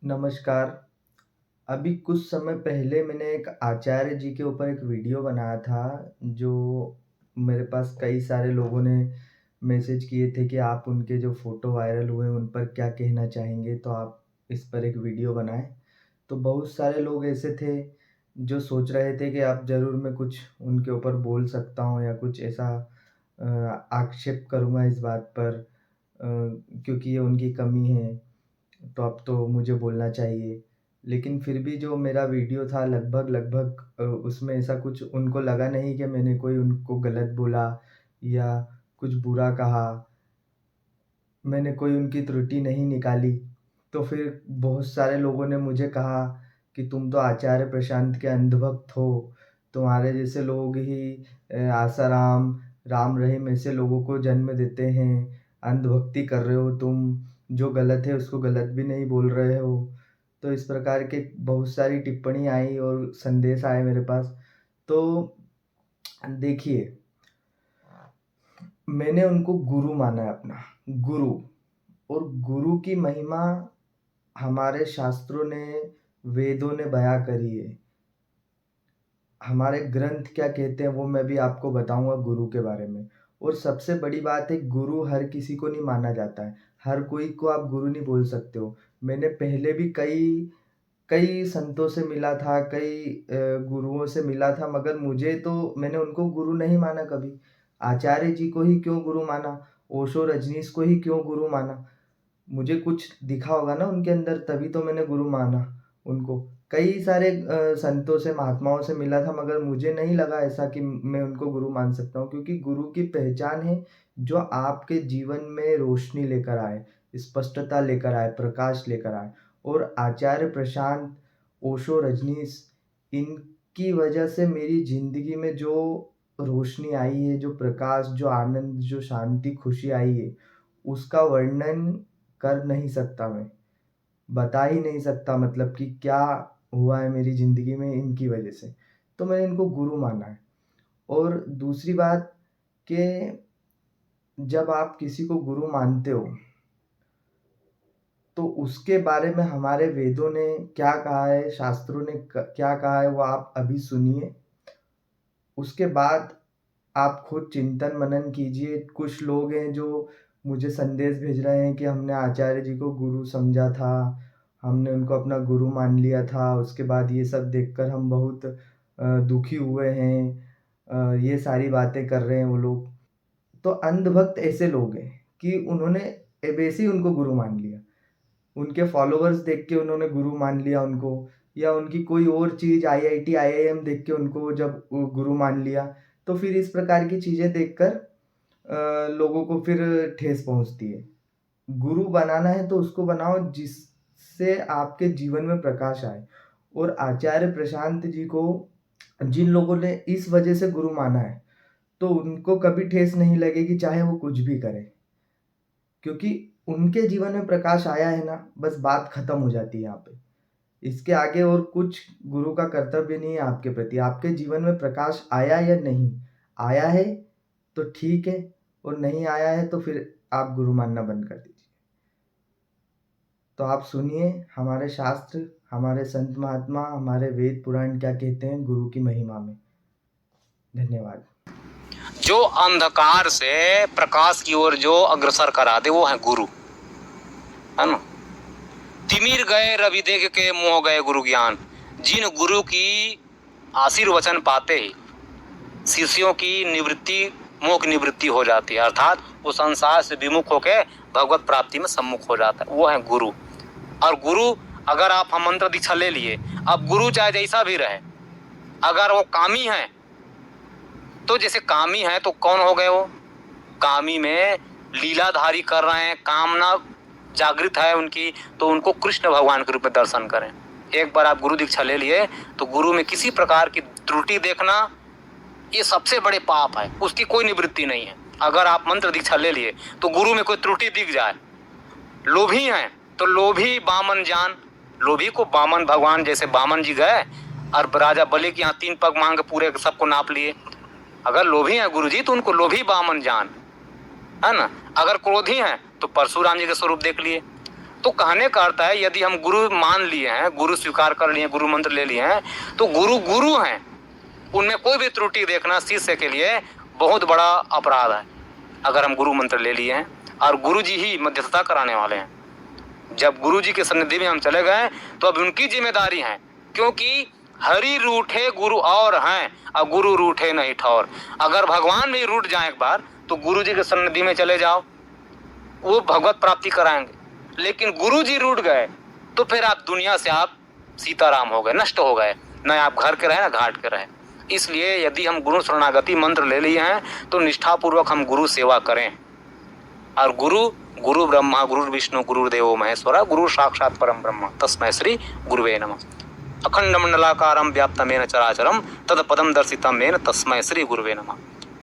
नमस्कार। अभी कुछ समय पहले मैंने एक आचार्य जी के ऊपर एक वीडियो बनाया था, जो मेरे पास कई सारे लोगों ने मैसेज किए थे कि आप उनके जो फ़ोटो वायरल हुए, उन पर क्या कहना चाहेंगे? तो आप इस पर एक वीडियो बनाएँ। तो बहुत सारे लोग ऐसे थे, जो सोच रहे थे कि अब ज़रूर मैं कुछ उनके ऊपर बोल सकता हूँ या कुछ ऐसा अ, आक्षेप करूँगा इस बात पर क्योंकि ये उनकी कमी है। तो अब तो मुझे बोलना चाहिए। लेकिन फिर भी जो मेरा वीडियो था लगभग उसमें ऐसा कुछ उनको लगा नहीं कि मैंने कोई उनको गलत बोला या कुछ बुरा कहा। मैंने कोई उनकी त्रुटि नहीं निकाली। तो फिर बहुत सारे लोगों ने मुझे कहा कि तुम तो आचार्य प्रशांत के अंधभक्त हो। तुम्हारे जैसे लोग ही आसाराम, राम रहीम ऐसे लोगों को जन्म देते हैं। अंधभक्ति कर रहे हो तुम, जो गलत है उसको गलत भी नहीं बोल रहे हो। तो इस प्रकार के बहुत सारी टिप्पणी आई और संदेश आए मेरे पास। तो देखिए, मैंने उनको गुरु माना है अपना, गुरु। और गुरु की महिमा हमारे शास्त्रों ने, वेदों ने बयाँ करी है। हमारे ग्रंथ क्या कहते हैं वो मैं भी आपको बताऊँगा गुरु के बारे में। और सबसे बड़ी बात है, गुरु हर किसी को नहीं माना जाता है। हर कोई को आप गुरु नहीं बोल सकते हो। मैंने पहले भी कई कई संतों से मिला था, कई गुरुओं से मिला था, मगर मुझे तो मैंने उनको गुरु नहीं माना कभी। आचार्य जी को ही क्यों गुरु माना, ओशो, रजनीश को ही क्यों गुरु माना। मुझे कुछ दिखा होगा ना उनके अंदर, तभी तो मैंने गुरु माना उनको। कई सारे संतों से, महात्माओं से मिला था, मगर मुझे नहीं लगा ऐसा कि मैं उनको गुरु मान सकता हूँ, क्योंकि गुरु की पहचान है जो आपके जीवन में रोशनी लेकर आए, स्पष्टता लेकर आए, प्रकाश लेकर आए। और आचार्य प्रशांत, ओशो, रजनीश, इनकी वजह से मेरी ज़िंदगी में जो रोशनी आई है, जो प्रकाश, जो आनंद, जो शांति, खुशी आई है, उसका वर्णन कर नहीं सकता मैं। बता ही नहीं सकता, मतलब कि क्या हुआ है मेरी ज़िंदगी में इनकी वजह से। तो मैंने इनको गुरु माना है। और दूसरी बात कि जब आप किसी को गुरु मानते हो, तो उसके बारे में हमारे वेदों ने क्या कहा है, शास्त्रों ने क्या कहा है, वो आप अभी सुनिए। उसके बाद आप खुद चिंतन मनन कीजिए। कुछ लोग हैं जो मुझे संदेश भेज रहे हैं कि हमने आचार्य जी को गुरु समझा था, हमने उनको अपना गुरु मान लिया था, उसके बाद ये सब देखकर हम बहुत दुखी हुए हैं। ये सारी बातें कर रहे हैं वो लोग। तो अंधभक्त ऐसे लोग हैं कि उन्होंने वैसे ही उनको गुरु मान लिया। उनके फॉलोवर्स देख के उन्होंने गुरु मान लिया उनको, या उनकी कोई और चीज़ आईआईटी, आईआईएम देख के उनको जब वो गुरु मान लिया, तो फिर इस प्रकार की चीज़ें देखकर लोगों को फिर ठेस पहुँचती है। गुरु बनाना है तो उसको बनाओ जिससे आपके जीवन में प्रकाश आए। और आचार्य प्रशांत जी को जिन लोगों ने इस वजह से गुरु माना है, तो उनको कभी ठेस नहीं लगेगी, चाहे वो कुछ भी करें। क्योंकि उनके जीवन में प्रकाश आया है ना, बस बात खत्म हो जाती है यहाँ पे। इसके आगे और कुछ गुरु का कर्तव्य नहीं है आपके प्रति। आपके जीवन में प्रकाश आया या नहीं आया है तो ठीक है, और नहीं आया है तो फिर आप गुरु मानना बंद कर दीजिए। तो आप सुनिए हमारे शास्त्र, हमारे संत महात्मा, हमारे वेद पुराण क्या कहते हैं गुरु की महिमा में। धन्यवाद। जो अंधकार से प्रकाश की ओर जो अग्रसर करा दे वो है गुरु, है ना। तिमिर गए रवि देख के मोह गए गुरु ज्ञान। जिन गुरु की आशीर्वचन पाते ही शिष्यों की निवृत्ति, मोह की निवृत्ति हो जाती है, अर्थात वो संसार से विमुख होकर भगवत प्राप्ति में सम्मुख हो जाता है, वो है गुरु। और गुरु, अगर आप हम मंत्र दीक्षा ले लिए, अब गुरु चाहे जैसा भी रहे, अगर वो कामी है तो जैसे कामी है तो कौन हो गए वो, कामी में लीलाधारी कर रहे हैं, कामना जागृत है उनकी, तो उनको कृष्ण भगवान के रूप में दर्शन करें। एक बार आप गुरु दीक्षा ले लिए तो गुरु में किसी प्रकार की त्रुटि देखना ये सबसे बड़े पाप है, उसकी कोई निवृत्ति नहीं है। अगर आप मंत्र दीक्षा ले लिए तो गुरु में कोई त्रुटि दिख जाए, लोभी हैं तो लोभी बामन जान, लोभी को बामन, भगवान जैसे बामन जी गए और राजा बलि के यहाँ 3 पग मांग पूरे सबको नाप लिए। अगर लोभी हैं गुरुजी तो उनको लोभी बामन जान, है ना। अगर क्रोधी हैं तो परशुराम जी का स्वरूप देख लिए। तो तो कहने का अर्थ है यदि हम गुरु मान लिए हैं, गुरु स्वीकार कर लिए, गुरु मंत्र ले लिए हैं, तो गुरु गुरु हैं, उनमें कोई भी त्रुटि देखना शिष्य के लिए बहुत बड़ा अपराध है। अगर हम गुरु मंत्र ले लिए हैं और गुरु जी ही मध्यस्थता कराने वाले हैं, जब गुरु जी के सन्निधि में हम चले गए तो अब उनकी जिम्मेदारी है, क्योंकि हरि रूठे गुरु और हैं और गुरु रूठे नहीं ठौर। अगर भगवान भी रूठ जाए एक बार तो गुरु जी के सन्निधि में चले जाओ, वो भगवत प्राप्ति कराएंगे। लेकिन गुरु जी रूठ गए तो फिर आप दुनिया से आप सीताराम हो गए, नष्ट हो गए, न आप घर के रहे न घाट के रहे। इसलिए यदि हम गुरु शरणागति मंत्र ले लिए हैं तो निष्ठापूर्वक हम गुरु सेवा करें। और गुरु ब्रह्मा गुरु विष्णु गुरुदेवो महेश्वरा गुरु साक्षात परम ब्रह्म तस्मै श्री गुरुवे नमः। अखंड मंडलाकारं व्याप्तमेन चराचरं तद पदम दर्शितं येन तस्मै श्री गुरुवे नमः।